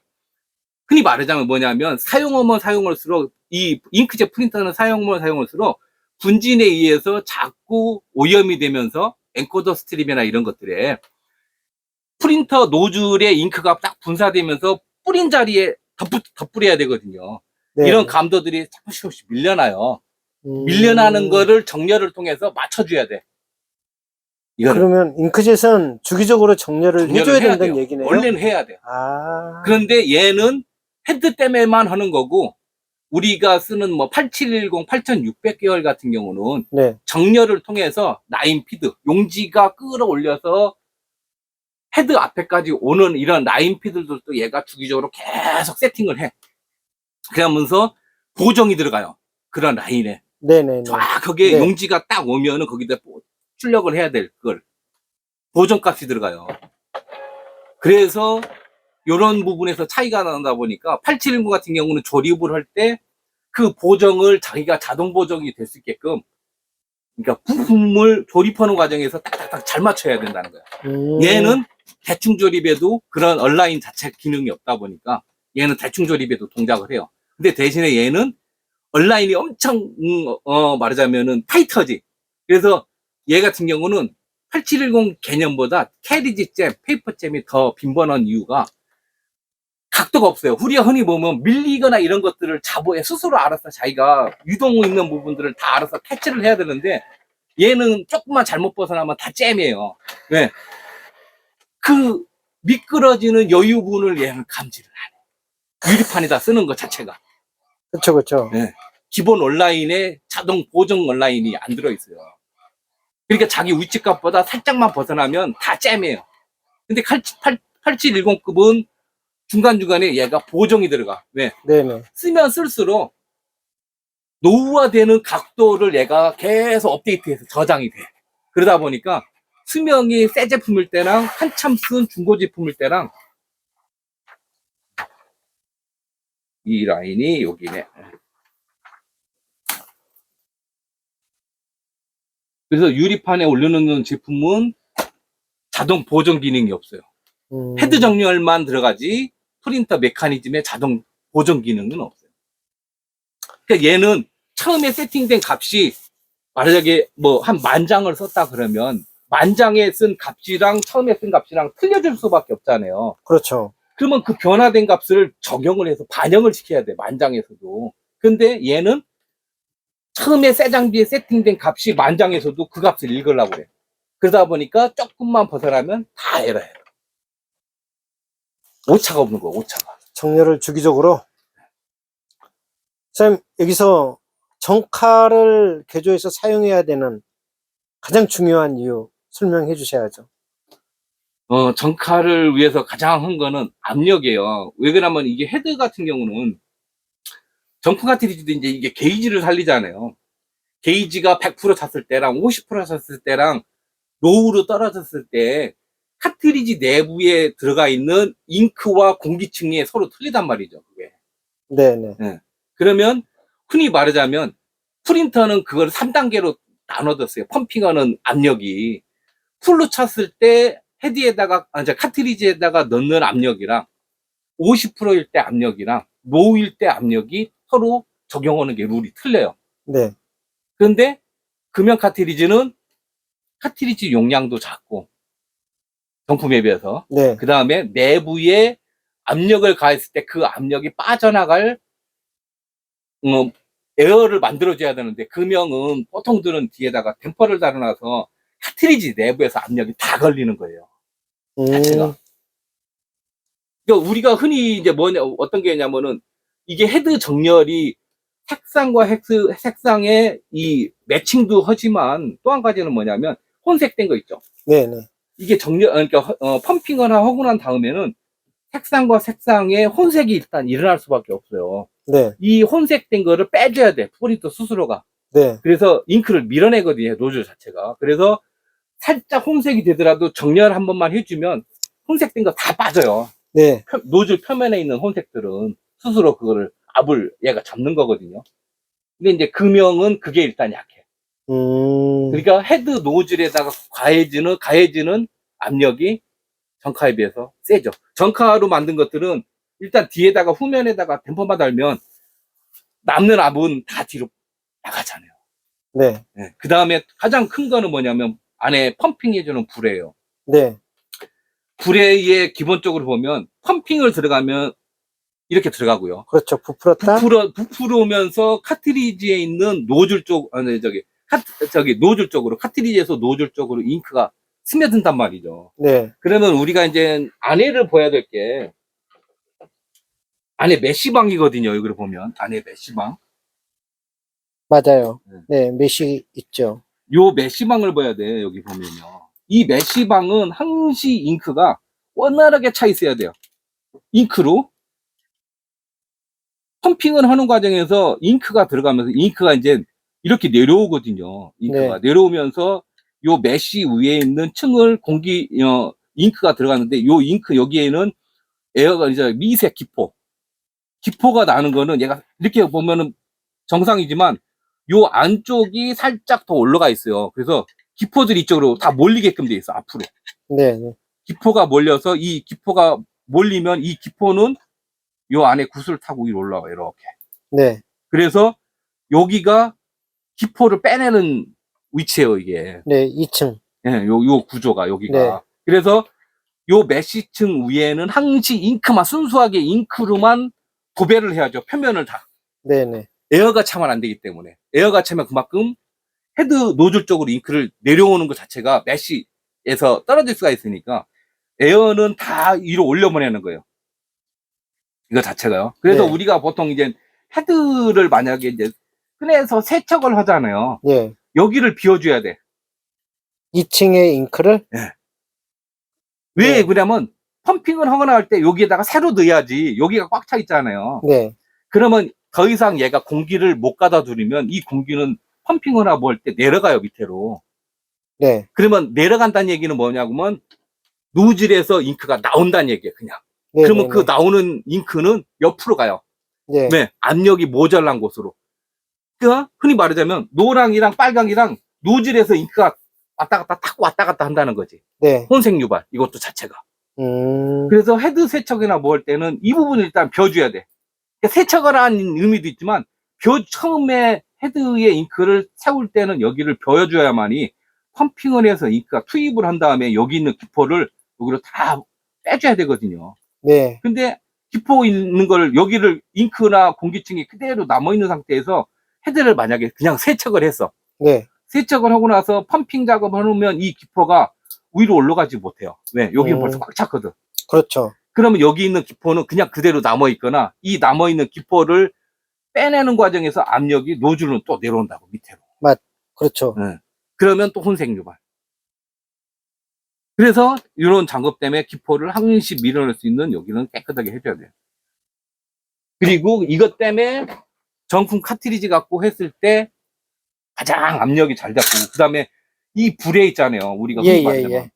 흔히 말하자면 뭐냐면 사용하면 사용할수록 이 잉크젯 프린터는 사용하면 사용할수록 분진에 의해서 자꾸 오염이 되면서 엔코더 스트립이나 이런 것들에 프린터 노즐에 잉크가 딱 분사되면서 뿌린 자리에 덧뿌려야 되거든요. 네. 이런 감도들이 조금씩 밀려나요. 밀려나는 거를 정렬을 통해서 맞춰줘야 돼. 이거는. 그러면 잉크젯은 주기적으로 정렬을 해줘야 해야 된다는 돼요. 얘기네요. 원래는 해야 돼요. 아. 그런데 얘는 헤드 때문에만 하는 거고, 우리가 쓰는 뭐 8710, 8600계열 같은 경우는 네. 정렬을 통해서 라인 피드, 용지가 끌어올려서 헤드 앞에까지 오는 이런 라인 피드들도 얘가 주기적으로 계속 세팅을 해. 그러면서 보정이 들어가요. 그런 라인에. 네네네. 쫙 거기에 네. 용지가 딱 오면은 거기다 출력을 해야 될 걸. 보정값이 들어가요. 그래서 이런 부분에서 차이가 나다 보니까 8719 같은 경우는 조립을 할 때 그 보정을 자기가 자동 보정이 될 수 있게끔, 그러니까 부품을 조립하는 과정에서 딱딱딱 잘 맞춰야 된다는 거야. 얘는 대충 조립에도 그런 얼라인 자체 기능이 없다 보니까 얘는 대충 조립에도 동작을 해요. 근데 대신에 얘는 온라인이 엄청 말하자면은 타이트하지. 그래서 얘 같은 경우는 8710 개념보다 캐리지 잼, 페이퍼 잼이 더 빈번한 이유가 각도가 없어요. 우리가 흔히 보면 밀리거나 이런 것들을 자보에 스스로 알아서 자기가 유동 있는 부분들을 다 알아서 캐치를 해야 되는데 얘는 조금만 잘못 벗어나면 다 잼이에요. 왜? 그 미끄러지는 여유분을 얘는 감지를 안 해. 유리판에다 쓰는 것 자체가. 그쵸, 그쵸. 네. 기본 온라인에 자동 보정 온라인이 안 들어있어요. 그러니까 자기 위치값보다 살짝만 벗어나면 다 잼이에요. 근데 8710급은 중간중간에 얘가 보정이 들어가. 왜? 네네. 쓰면 쓸수록 노후화되는 각도를 얘가 계속 업데이트해서 저장이 돼. 그러다 보니까 수명이 새 제품일 때랑 한참 쓴 중고 제품일 때랑 이 라인이 여기네. 그래서 유리판에 올려놓는 제품은 자동 보정 기능이 없어요. 헤드 정렬만 들어가지 프린터 메커니즘에 자동 보정 기능은 없어요. 그러니까 얘는 처음에 세팅된 값이 말하자게 뭐 한 10,000장을 썼다 그러면 10,000장에 쓴 값이랑 처음에 쓴 값이랑 틀려질 수밖에 없잖아요. 그렇죠. 그러면 그 변화된 값을 적용을 해서 반영을 시켜야 돼, 10,000장에서도. 근데 얘는 처음에 새 장비에 세팅된 값이 10,000장에서도 그 값을 읽으려고 그래. 그러다 보니까 조금만 벗어나면 다 에러예요. 오차가 없는 거야, 오차가. 정렬을 주기적으로. 선생님, 여기서 정카를 개조해서 사용해야 되는 가장 중요한 이유 설명해 주셔야죠. 정카를 위해서 가장 한 거는 압력이에요. 왜 그러냐면 이게 헤드 같은 경우는 정품 카트리지도 이제 이게 게이지를 살리잖아요. 게이지가 100% 찼을 때랑 50% 찼을 때랑 로우로 떨어졌을 때 카트리지 내부에 들어가 있는 잉크와 공기층이 서로 틀리단 말이죠. 그게. 네네. 네. 그러면 흔히 말하자면 프린터는 그걸 3단계로 나눠뒀어요. 펌핑하는 압력이 풀로 찼을 때 헤드에다가 카트리지에다가 넣는 압력이랑 50%일 때 압력이랑 로우일 때 압력이 서로 적용하는 게 룰이 틀려요. 네. 그런데 금형 카트리지는 카트리지 용량도 작고 정품에 비해서 네. 그 다음에 내부에 압력을 가했을 때 그 압력이 빠져나갈 에어를 만들어줘야 되는데 금형은 보통들은 뒤에다가 댐퍼를 달아놔서 카트리지 내부에서 압력이 다 걸리는 거예요. 자체가. 그러니까 우리가 흔히 이제 어떤 게 있냐면은 이게 헤드 정렬이 색상과 색상의 이 매칭도 하지만 또 한 가지는 뭐냐면 혼색된 거 있죠. 네네. 이게 그러니까 펌핑을 하고 난 다음에는 색상과 색상의 혼색이 일단 일어날 수밖에 없어요. 네. 이 혼색된 거를 빼줘야 돼, 프린터 스스로가. 네. 그래서 잉크를 밀어내거든요, 노즐 자체가. 그래서 살짝 혼색이 되더라도 정렬 한 번만 해주면 혼색된 거 다 빠져요. 네. 노즐 표면에 있는 혼색들은 스스로 그거를 압을 얘가 잡는 거거든요. 근데 이제 금형은 그게 일단 약해. 그러니까 헤드 노즐에다가 가해지는 압력이 정카에 비해서 세죠. 정카로 만든 것들은 일단 뒤에다가 후면에다가 댐퍼만 달면 남는 압은 다 뒤로 나가잖아요. 네. 네. 그 다음에 가장 큰 거는 뭐냐면 안에 펌핑해주는 불에요. 네. 불에에 기본적으로 보면 펌핑을 들어가면 이렇게 들어가고요. 그렇죠. 부풀었다. 부풀으면서 카트리지에 있는 노즐 쪽, 노즐 쪽으로, 카트리지에서 노즐 쪽으로 잉크가 스며든단 말이죠. 네. 그러면 우리가 이제 안에를 봐야 될 게, 안에 메쉬방이거든요. 여기를 보면. 안에 메쉬방. 맞아요. 네. 메쉬 있죠. 요 메쉬방을 봐야 돼. 여기 보면요. 이 메쉬방은 항시 잉크가 원활하게 차 있어야 돼요. 잉크로. 펌핑을 하는 과정에서 잉크가 들어가면서 잉크가 이제 이렇게 내려오거든요. 잉크가 네. 내려오면서 요 메쉬 위에 있는 층을 잉크가 들어가는데 요 잉크 여기에는 에어가 이제 미세 기포가 나는 거는 얘가 이렇게 보면은 정상이지만 요 안쪽이 살짝 더 올라가 있어요. 그래서 기포들이 이쪽으로 다 몰리게끔 돼 있어, 앞으로. 네. 네. 기포가 몰려서 이 기포가 몰리면 이 기포는 요 안에 구슬을 타고 위로 올라와요, 이렇게. 네. 그래서 여기가 기포를 빼내는 위치예요, 이게. 네, 2층. 예, 요 구조가 여기가. 네. 그래서 요 메쉬층 위에는 항시 잉크만, 순수하게 잉크로만 도배를 해야죠. 표면을 다. 네네. 에어가 차면 안 되기 때문에. 에어가 차면 그만큼 헤드 노즐 쪽으로 잉크를 내려오는 것 자체가 메쉬에서 떨어질 수가 있으니까 에어는 다 위로 올려보내는 거예요. 이거 자체가요. 그래서 네. 우리가 보통 이제 헤드를 만약에 이제 꺼내서 세척을 하잖아요. 네. 여기를 비워줘야 돼. 2층에 잉크를? 왜 네. 그러냐면 펌핑을 하거나 할 때 여기에다가 새로 넣어야지. 여기가 꽉 차 있잖아요. 네. 그러면 더 이상 얘가 공기를 못 가다 두리면 이 공기는 펌핑을 하고 할 때 내려가요, 밑으로. 네. 그러면 내려간다는 얘기는 뭐냐면 노즐에서 잉크가 나온다는 얘기예요, 그냥. 네. 그러면 네, 그 나오는 잉크는 옆으로 가요. 네. 왜? 압력이 모자란 곳으로. 그러니까 흔히 말하자면 노랑이랑 빨강이랑 노즐에서 잉크가 왔다 갔다 타고 왔다 갔다 한다는 거지. 네. 혼색 유발, 이것도 자체가. 그래서 헤드 세척이나 뭐 할 때는 이 부분을 일단 벼줘야 돼. 그러니까 세척을 하는 의미도 있지만 처음에 헤드에 잉크를 세울 때는 여기를 벼줘야만이 펌핑을 해서 잉크가 투입을 한 다음에 여기 있는 기포를 여기로 다 빼줘야 되거든요. 네. 근데 기포 있는 걸 여기를 잉크나 공기층이 그대로 남아있는 상태에서 헤드를 만약에 그냥 세척을 했어. 네. 세척을 하고 나서 펌핑 작업을 해놓으면 이 기포가 위로 올라가지 못해요. 왜? 여기는 벌써 꽉 찼거든. 그렇죠. 그러면 여기 있는 기포는 그냥 그대로 남아있거나 이 남아있는 기포를 빼내는 과정에서 압력이 노즐은 또 내려온다고, 밑으로. 그렇죠. 네. 그러면 또 혼색 유발. 그래서 이런 작업 때문에 기포를 항시 밀어낼 수 있는 여기는 깨끗하게 해줘야 돼요. 그리고 이것 때문에 정품 카트리지 갖고 했을 때 가장 압력이 잘 잡히고, 그 다음에 이 불에 있잖아요. 우리가 흔히 말하자면.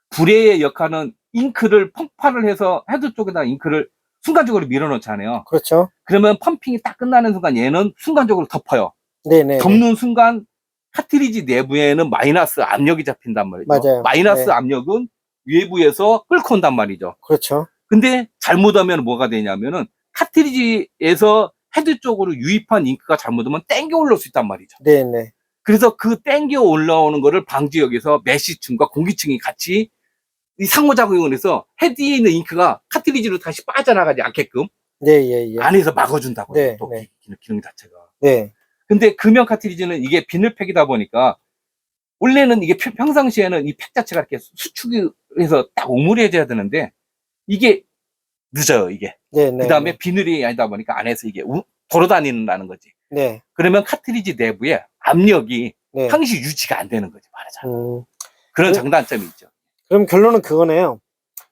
불의 역할은 잉크를 펌파를 해서 헤드 쪽에다 잉크를 순간적으로 밀어넣잖아요. 그렇죠. 그러면 펌핑이 딱 끝나는 순간 얘는 순간적으로 덮어요. 네네. 덮는 순간 카트리지 내부에는 마이너스 압력이 잡힌단 말이죠. 맞아요. 마이너스 네. 압력은 외부에서 끌고 온단 말이죠. 그렇죠. 근데 잘못하면 뭐가 되냐면은 카트리지에서 헤드 쪽으로 유입한 잉크가 잘못하면 땡겨 올라올 수 있단 말이죠. 네네. 그래서 그 땡겨 올라오는 거를 방지하기 위해서 메쉬층과 공기층이 같이 이 상호작용을 해서 헤드에 있는 잉크가 카트리지로 다시 빠져나가지 않게끔 네, 예, 예. 안에서 막아준다고요. 네, 또 네. 기능 자체가. 네. 근데 금형 카트리지는 이게 비늘팩이다 보니까 원래는 이게 평상시에는 이 팩 자체가 이렇게 수축이 해서 딱 오므려져야 되는데 이게 늦어요, 이게. 네, 네. 그 다음에 비늘이 아니다 보니까 안에서 이게 돌아다니는다는 거지. 네. 그러면 카트리지 내부에 압력이 네. 항시 유지가 안 되는 거지, 말하자면. 그런 그- 장단점이 있죠. 그럼 결론은 그거네요.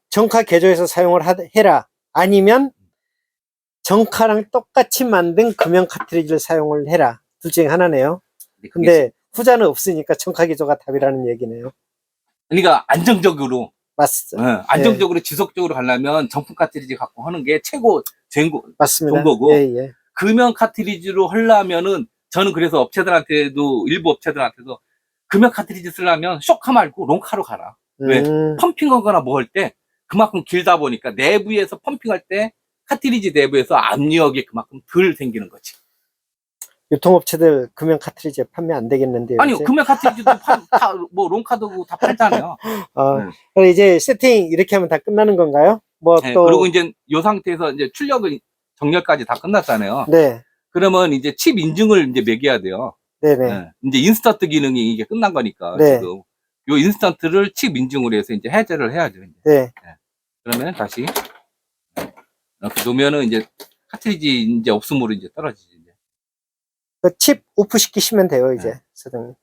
정카 개조해서 사용을 해라. 아니면 정카랑 똑같이 만든 금형 카트리지를 사용을 해라. 둘 중에 하나네요. 근데 후자는 없으니까 정카 개조가 답이라는 얘기네요. 그러니까 안정적으로, 맞습니다. 안정적으로 지속적으로 가려면 정품 카트리지 갖고 하는 게 최고 맞습니다. 좋은 거고, 예, 예. 금형 카트리지로 하려면은 저는 그래서 업체들한테도, 일부 업체들한테도 금형 카트리지 쓰려면 쇼카 말고 롱카로 가라. 왜? 펌핑하거나 뭐 할 때 그만큼 길다 보니까 내부에서 펌핑할 때 카트리지 내부에서 압력이 그만큼 덜 생기는 거지. 유통업체들 금형 카트리지 판매 안 되겠는데요. 아니요, 이제? 금형 카트리지도 뭐 롱카도 다 팔잖아요. 그럼 이제 세팅 이렇게 하면 다 끝나는 건가요? 뭐 네, 또. 그리고 이제 이 상태에서 이제 출력을 정렬까지 다 끝났잖아요. 네. 그러면 이제 칩 인증을 이제 매겨야 돼요. 네네. 네. 이제 인스턴트 기능이 이게 끝난 거니까 네. 지금 요 인스턴트를 칩 인증으로 해서 이제 해제를 해야죠. 이제. 네. 그러면 다시 이렇게 놓으면은 이제 카트리지 이제 없음으로 이제 떨어지죠. 이제. 그 칩 오프 시키시면 돼요, 이제, 사장님.